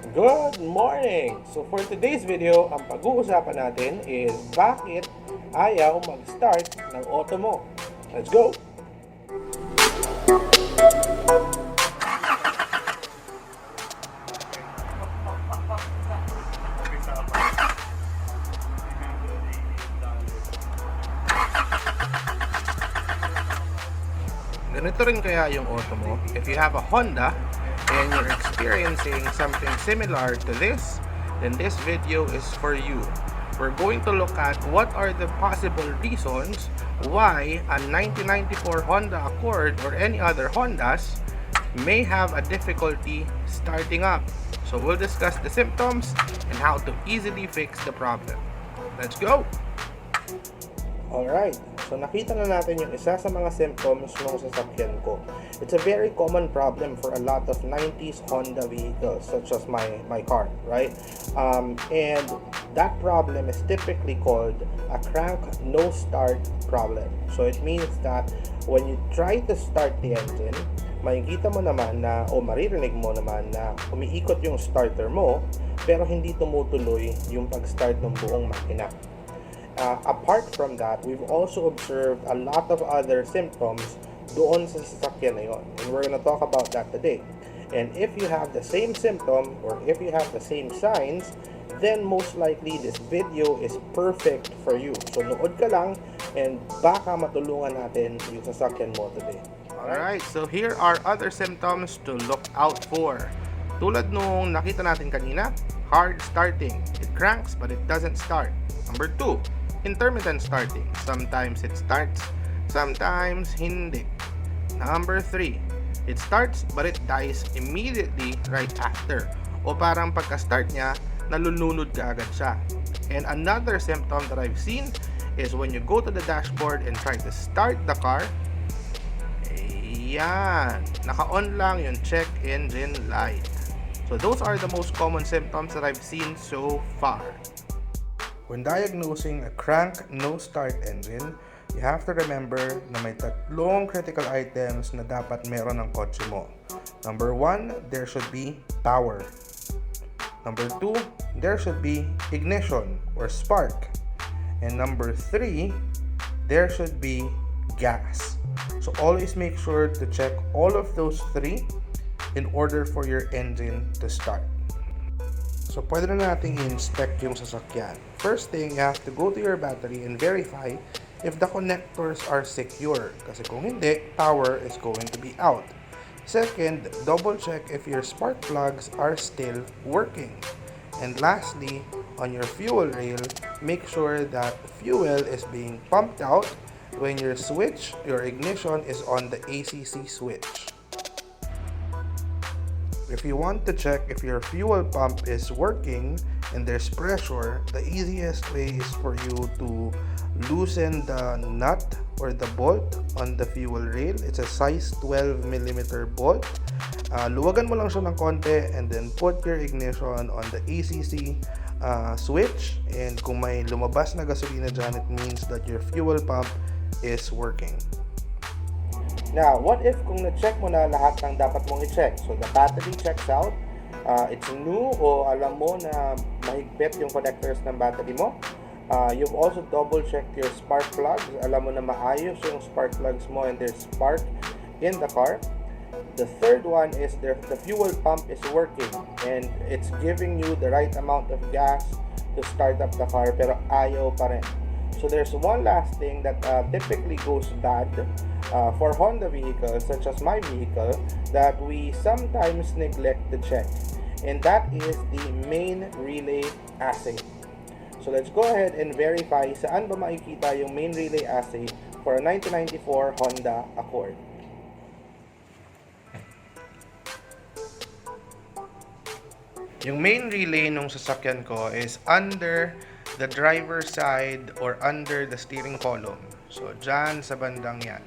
Good morning! So for today's video, ang pag-uusapan natin is bakit ayaw mag-start ng auto mo. Let's go! Ganito rin kaya yung auto mo. If you have a Honda and you're experiencing something similar to this, then this video is for you. We're going to look at what are the possible reasons why a 1994 Honda Accord or any other Hondas may have a difficulty starting up. So we'll discuss the symptoms and how to easily fix the problem. Let's go! Alright, so nakita na natin yung isa sa mga symptoms ng sasakyan ko. It's a very common problem for a lot of 90s Honda vehicles such as my car, right? And that problem is typically called a crank no start problem. So it means that when you try to start the engine, makikita mo naman na o maririnig mo naman na umiikot yung starter mo pero hindi tumutuloy yung pag-start ng buong makina. Apart from that, we've also observed a lot of other symptoms doon sa sasakyan na yun. And we're gonna talk about that today. And if you have the same symptom or if you have the same signs, then most likely this video is perfect for you. So nood ka lang and baka matulungan natin yung sasakyan mo today. Alright, so here are other symptoms to look out for. Tulad nung nakita natin kanina, hard starting. It cranks but it doesn't start. Number 2, intermittent starting. Sometimes it starts, sometimes hindi. Number 3, it starts but it dies immediately right after. O parang pagka-start niya, nalulunod ka agad siya. And another symptom that I've seen is when you go to the dashboard and try to start the car, ayan, naka-on lang yung check engine light. So those are the most common symptoms that I've seen so far. When diagnosing a crank no start engine, you have to remember na may tatlong critical items na dapat meron ng kotse mo. Number 1, there should be power. Number 2, there should be ignition or spark. And number 3, there should be gas. So always make sure to check all of those 3 in order for your engine to start. So, pwede na natin i-inspect yung sasakyan. First thing, you have to go to your battery and verify if the connectors are secure. Kasi kung hindi, power is going to be out. Second, double check if your spark plugs are still working. And lastly, on your fuel rail, make sure that fuel is being pumped out when your switch, your ignition is on the ACC switch. If you want to check if your fuel pump is working and there's pressure, the easiest way is for you to loosen the nut or the bolt on the fuel rail. It's a size 12mm bolt. Luwagan mo lang siya ng konti and then put your ignition on the ACC switch, and kung may lumabas na gasolina dyan, it means that your fuel pump is working. Now, what if kung na-check mo na lahat ng dapat mong i-check? So, the battery checks out, it's new o alam mo na mahigpit yung connectors ng battery mo. You've also double-checked your spark plugs. Alam mo na maayos yung spark plugs mo and there's spark in the car. The third one is the fuel pump is working and it's giving you the right amount of gas to start up the car pero ayaw pa rin. So there's one last thing that typically goes bad for Honda vehicles such as my vehicle that we sometimes neglect to check, and that is the main relay assay. So let's go ahead and verify saan ba makikita yung main relay assay for a 1994 Honda Accord. Yung main relay nung sasakyan ko is under the driver side or under the steering column. So, dyan sa bandang yan.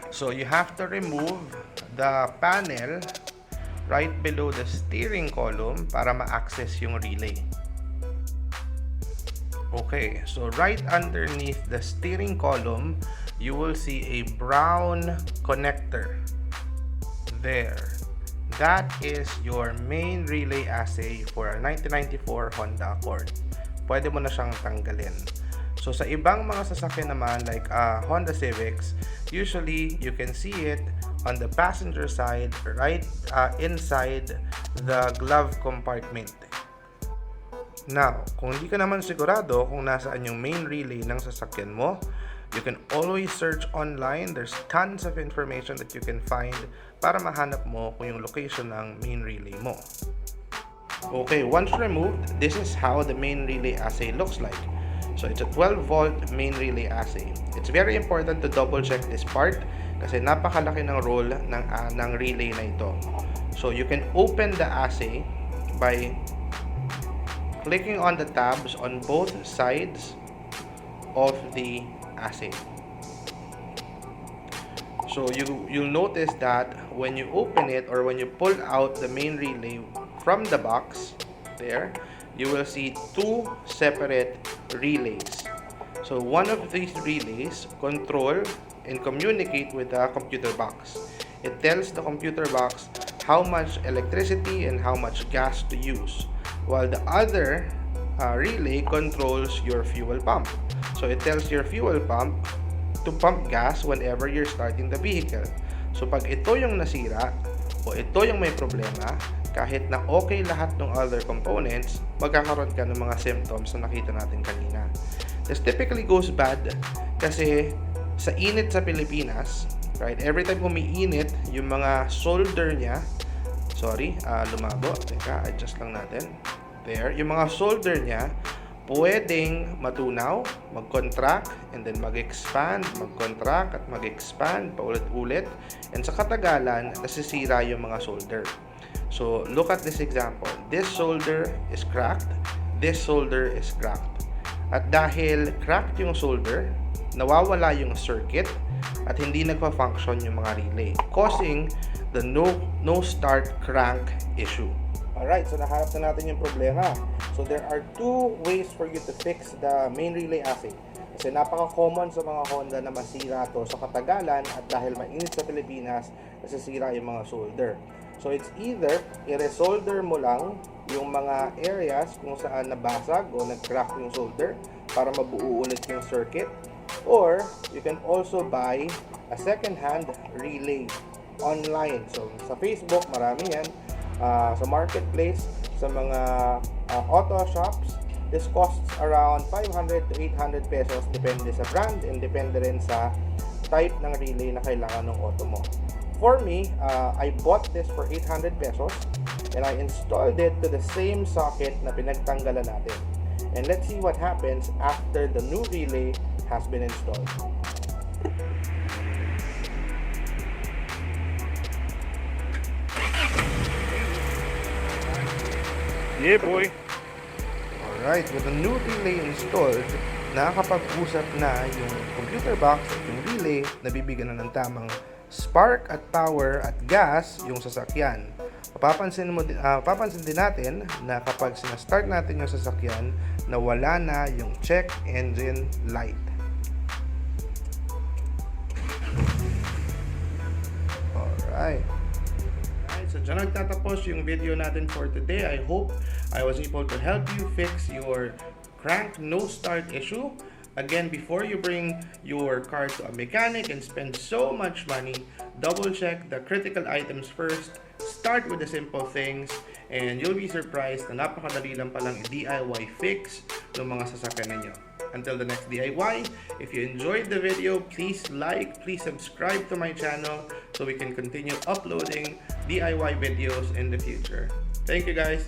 So, you have to remove the panel right below the steering column para ma-access yung relay. Okay, so right underneath the steering column, you will see a brown connector there. that is your main relay assay for a 1994 Honda Accord. Pwede mo na siyang tanggalin. So sa ibang mga sasakyan naman like Honda Civics, usually you can see it on the passenger side right inside the glove compartment. Now, kung hindi ka naman sigurado kung nasaan yung main relay ng sasakyan mo, you can always search online. There's tons of information that you can find para mahanap mo kung yung location ng main relay mo. Okay, once removed, this is how the main relay assay looks like. So it's a 12-volt main relay assay. It's very important to double check this part kasi napakalaki ng role ng relay na ito. So you can open the assay by clicking on the tabs on both sides of the assay. So you'll notice that when you open it or when you pull out the main relay from the box there, you will see two separate relays. So one of these relays control and communicate with the computer box. It tells the computer box how much electricity and how much gas to use, while the other relay controls your fuel pump. So it tells your fuel pump to pump gas whenever you're starting the vehicle. So pag ito yung nasira o ito yung may problema, kahit na okay lahat ng other components, magkakaroon ka ng mga symptoms na nakita natin kanina. This typically goes bad kasi sa init sa Pilipinas, right? Every time umiinit, yung mga solder niya, lumabo. Teka, adjust lang natin. There, yung mga solder niya, pwedeng matunaw, mag-contract, and then mag-expand, mag-contract, at mag-expand, paulit-ulit. And sa katagalan, nasisira yung mga solder. So, look at this example. This solder is cracked. This solder is cracked. At dahil cracked yung solder, nawawala yung circuit at hindi nagpa-function yung mga relay, causing the no start crank issue. Alright, so nahanap na natin yung problema. So there are two ways for you to fix the main relay assay. Kasi napaka-common sa mga Honda na masira to sa katagalan at dahil mainit sa Pilipinas, nasisira yung mga solder. So it's either i-resolder mo lang yung mga areas kung saan nabasag o nag-crack yung solder para mabuo ulit yung circuit, or you can also buy a second-hand relay online. So sa Facebook, marami yan. Sa marketplace, sa mga auto shops, this costs around 500 to 800 pesos depende sa brand and depende rin sa type ng relay na kailangan ng auto mo. For me, I bought this for 800 pesos and I installed it to the same socket na pinagtanggalan natin. And let's see what happens after the new relay has been installed. Yeah, boy. Alright, with the new relay installed, nakakapag-usap na yung computer box at yung relay na bibigyan na ng tamang spark at power at gas yung sasakyan. Papansin din natin na kapag sinastart natin yung sasakyan, nawala na yung check engine light. Alright. So dyan nagtatapos yung video natin for today. I hope I was able to help you fix your crank no start issue. Again, before you bring your car to a mechanic and spend so much money, double check the critical items first. Start with the simple things and you'll be surprised na napakadali lang palang DIY fix ng mga sasakyan ninyo. Until the next DIY, if you enjoyed the video, please like, please subscribe to my channel so we can continue uploading DIY videos in the future. Thank you guys!